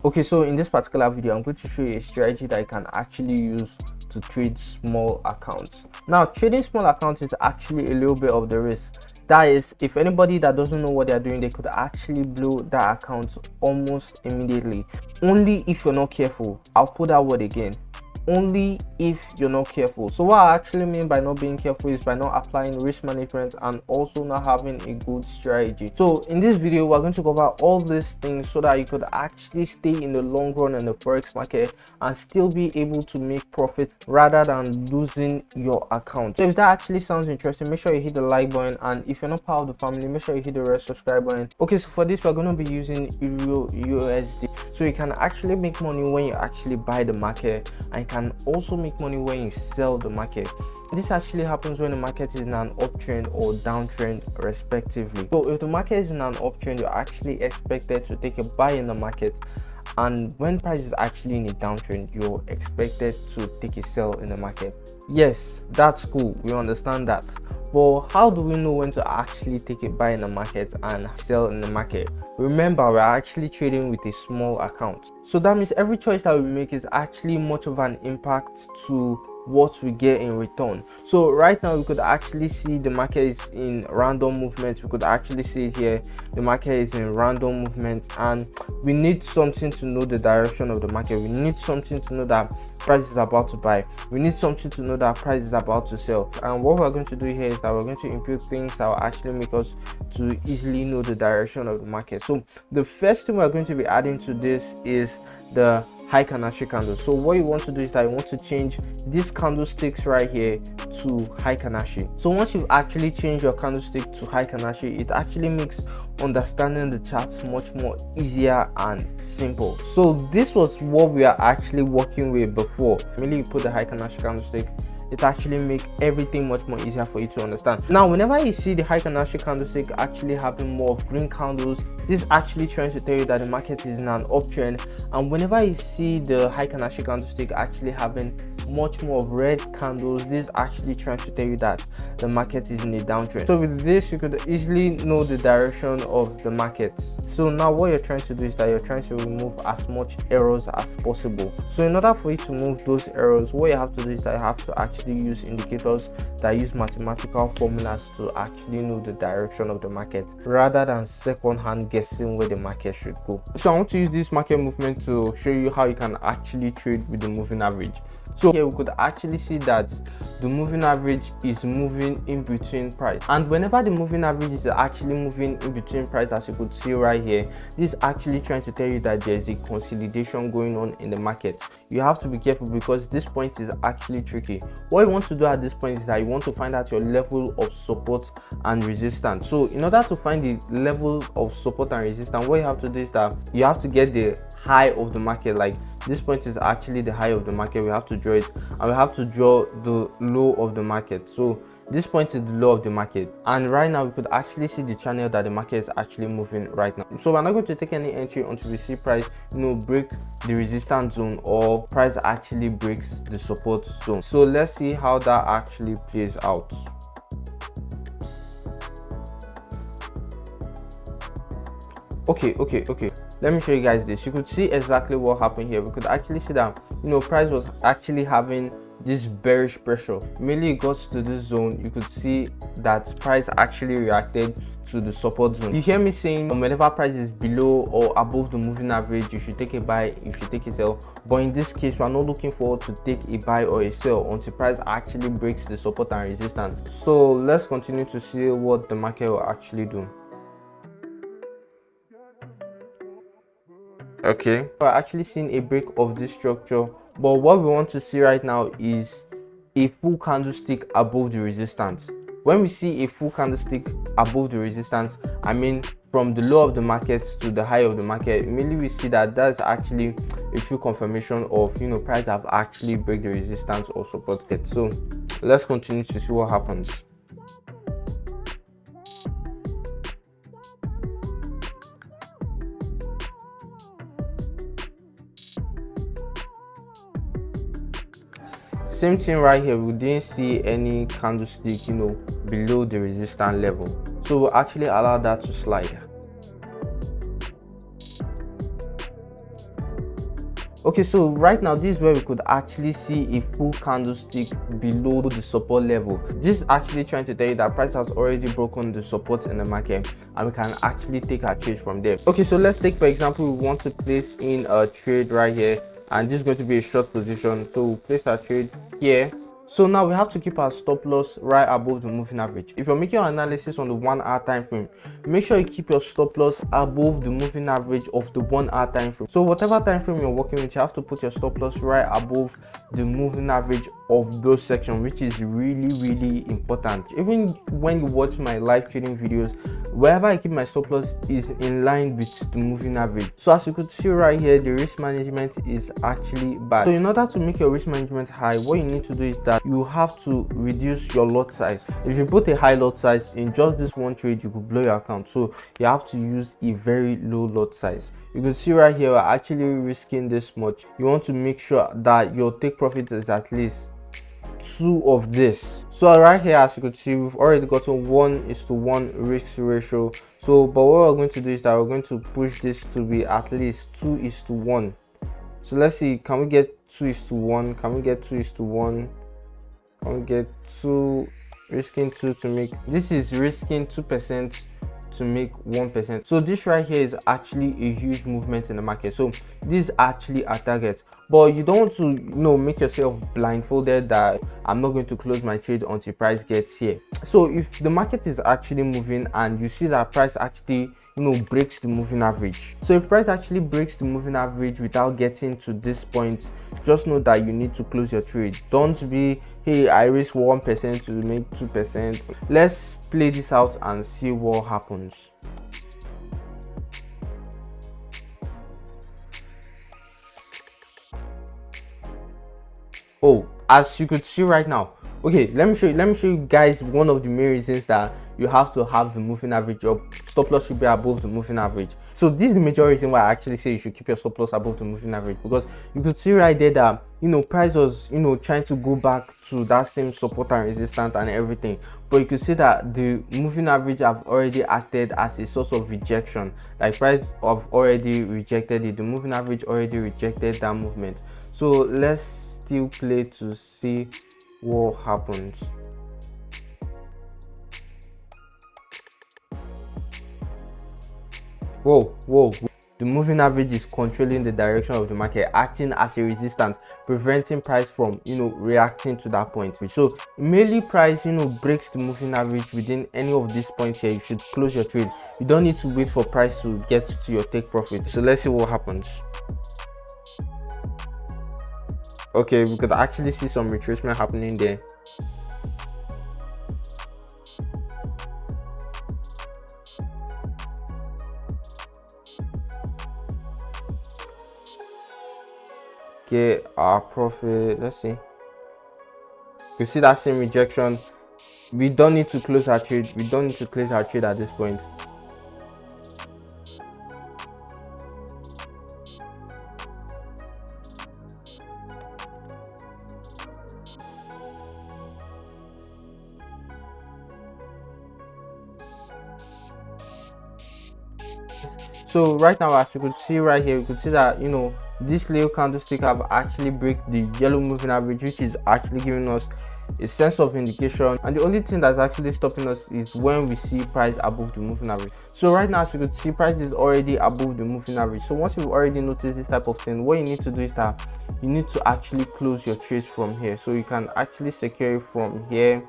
Okay, so in this particular video, I'm going to show you a strategy that you can actually use to trade small accounts. Now, trading small accounts is actually a little bit of the risk. That is, if anybody that doesn't know what they're doing, they could actually blow that account almost immediately. Only if you're not careful. I'll put that word again. Only if you're not careful. So what I actually mean by not being careful is by not applying risk management and also not having a good strategy. So in this video, we're going to cover all these things so that you could actually stay in the long run in the forex market and still be able to make profit rather than losing your account. So if that actually sounds interesting, make sure you hit the like button, and if you're not part of the family, make sure you hit the red subscribe button. Okay, so for this, we're going to be using Euro USD. So you can actually make money when you actually buy the market, and you can also make money when you sell the market. This actually happens when the market is in an uptrend or downtrend respectively. So if the market is in an uptrend, you're actually expected to take a buy in the market, and when price is actually in a downtrend, you're expected to take a sell in the market. Yes, that's cool, we understand that. But how do we know when to actually take a buy in the market and sell in the market? Remember, we're actually trading with a small account. So that means every choice that we make is actually much of an impact to what we get in return. So right now we could actually see the market is in random movements. We could actually see it here, the market is in random movements, and we need something to know the direction of the market. We need something to know that price is about to buy. We need something to know that price is about to sell. And what we're going to do here is that we're going to input things that will actually make us to easily know the direction of the market. So the first thing we're going to be adding to this is the high candlestick candle. So what you want to do is that you want to change these candlesticks right here to high candlestick. So once you've actually changed your candlestick to high candlestick, it actually makes understanding the charts much more easier and simple. So this was what we are actually working with before. Mainly you put the high candlestick candlestick, it actually makes everything much more easier for you to understand. Now whenever you see the high candlestick candlestick actually having more of green candles, this actually trying to tell you that the market is in an uptrend. And whenever you see the high candlestick candlestick actually having much more of red candles, this actually trying to tell you that the market is in a downtrend. So with this, you could easily know the direction of the market. So now what you're trying to do is that you're trying to remove as much errors as possible. So in order for you to remove those errors, what you have to do is that you have to actually use indicators that use mathematical formulas to actually know the direction of the market rather than second-hand guessing where the market should go. So I want to use this market movement to show you how you can actually trade with the moving average. So here we could actually see that the moving average is moving in between price, and whenever the moving average is actually moving in between price, as you could see right here, this is actually trying to tell you that there is a consolidation going on in the market. You have to be careful because this point is actually tricky. What you want to do at this point is that you want to find out your level of support and resistance. So in order to find the level of support and resistance, what you have to do is that you have to get the high of the market. Like this point is actually the high of the market, we have to draw it, and we have to draw the low of the market. So this point is the low of the market, and right now we could actually see the channel that the market is actually moving right now. So we're not going to take any entry until we see price break the resistance zone or price actually breaks the support zone. So let's see how that actually plays out. Okay, let me show you guys this. You could see exactly what happened here. We could actually see that price was actually having this bearish pressure. Mainly it got to this zone, you could see that price actually reacted to the support zone. You hear me saying whenever price is below or above the moving average, you should take a buy, you should take a sell. But in this case, we are not looking forward to take a buy or a sell until price actually breaks the support and resistance. So let's continue to see what the market will actually do. Okay, we're actually seeing a break of this structure, but what we want to see right now is a full candlestick above the resistance. When we see a full candlestick above the resistance, I mean from the low of the market to the high of the market, immediately we see that that's actually a true confirmation of price have actually break the resistance or support it. So let's continue to see what happens. Same thing right here, we didn't see any candlestick below the resistance level, so we'll actually allow that to slide. Okay, so right now this is where we could actually see a full candlestick below the support level. This is actually trying to tell you that price has already broken the support in the market and we can actually take our trade from there. Okay, so let's take, for example, we want to place in a trade right here, and this is going to be a short position, so we'll place our trade here. So now we have to keep our stop loss right above the moving average. If you're making your analysis on the 1 hour time frame, make sure you keep your stop loss above the moving average of the 1 hour time frame. So whatever time frame you're working with, you have to put your stop loss right above the moving average of those sections, which is really important. Even when you watch my live trading videos, wherever I keep my stop loss is in line with the moving average. So as you could see right here, the risk management is actually bad. So in order to make your risk management high, what you need to do is that you have to reduce your lot size. If you put a high lot size in just this one trade, you could blow your account. So you have to use a very low lot size. You can see right here, we're actually risking this much. You want to make sure that your take profit is at least 2 of this. So right here, as you can see, we've already gotten 1:1 risk ratio. So but what we're going to do is that we're going to push this to be at least 2:1. So let's see, can we get 2:1? Can we get 2:1? Can we get 2? Risking 2 to make, this is risking 2% to make 1%. So this right here is actually a huge movement in the market. So this is actually a target, but you don't want to make yourself blindfolded that I'm not going to close my trade until price gets here. So if the market is actually moving and you see that price actually breaks the moving average, so if price actually breaks the moving average without getting to this point, just know that you need to close your trade. Don't be, hey, I risk 1% to make 2%. Let's play this out and see what happens. Oh, as you could see right now, okay, let me show you guys one of the main reasons that you have to have the moving average up. Stop loss should be above the moving average. So this is the major reason why I actually say you should keep your stop loss above the moving average, because you could see right there that price was trying to go back to that same support and resistance and everything, but you could see that the moving average have already acted as a source of rejection. Like price have already rejected it, the moving average already rejected that movement. So let's still play to see what happens. Whoa, the moving average is controlling the direction of the market, acting as a resistance, preventing price from reacting to that point. So mainly price breaks the moving average within any of these points here, you should close your trade. You don't need to wait for price to get to your take profit. So let's see what happens. Okay, we could actually see some retracement happening there. Get our profit. Let's see. You see that same rejection. We don't need to close our trade. We don't need to close our trade at this point. So right now, as you could see right here, you could see that this little candlestick have actually break the yellow moving average, which is actually giving us a sense of indication, and the only thing that's actually stopping us is when we see price above the moving average. So right now, as you could see, price is already above the moving average. So once you've already noticed this type of thing, what you need to do is that you need to actually close your trades from here, so you can actually secure it from here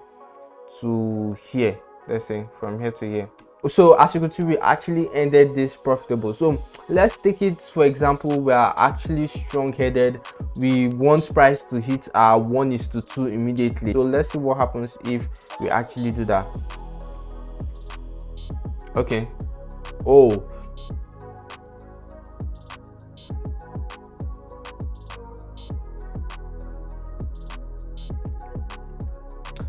to here. Let's say from here to here. So as you can see, we actually ended this profitable. So let's take it, for example, we are actually strong headed, we want price to hit our 1:2 immediately. So let's see what happens if we actually do that. Okay. Oh,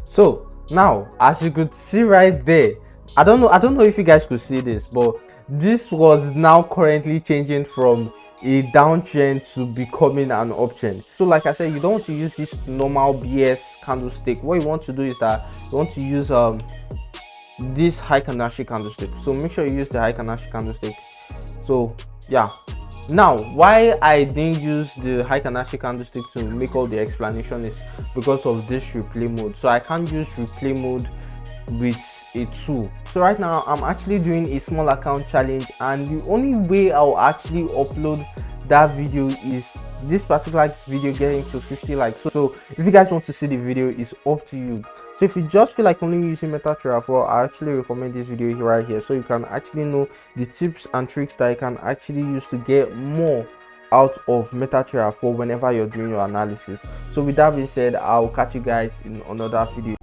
so now as you could see right there, I don't know if you guys could see this, but this was now currently changing from a downtrend to becoming an uptrend. So like I said, you don't want to use this normal BS candlestick. What you want to do is that you want to use this high candlestick. So make sure you use the high candlestick. So yeah, Now, why I didn't use the high Kanashi candlestick to make all the explanation is because of this replay mode. So I can't use replay mode with a tool. So right now I'm actually doing a small account challenge, and the only way I'll actually upload that video is this particular video getting to 50 likes. So if you guys want to see the video, it's up to you. So if you just feel like only using MetaTrader 4, I actually recommend this video right here, so you can actually know the tips and tricks that you can actually use to get more out of MetaTrader 4 whenever you're doing your analysis. So with that being said, I'll catch you guys in another video.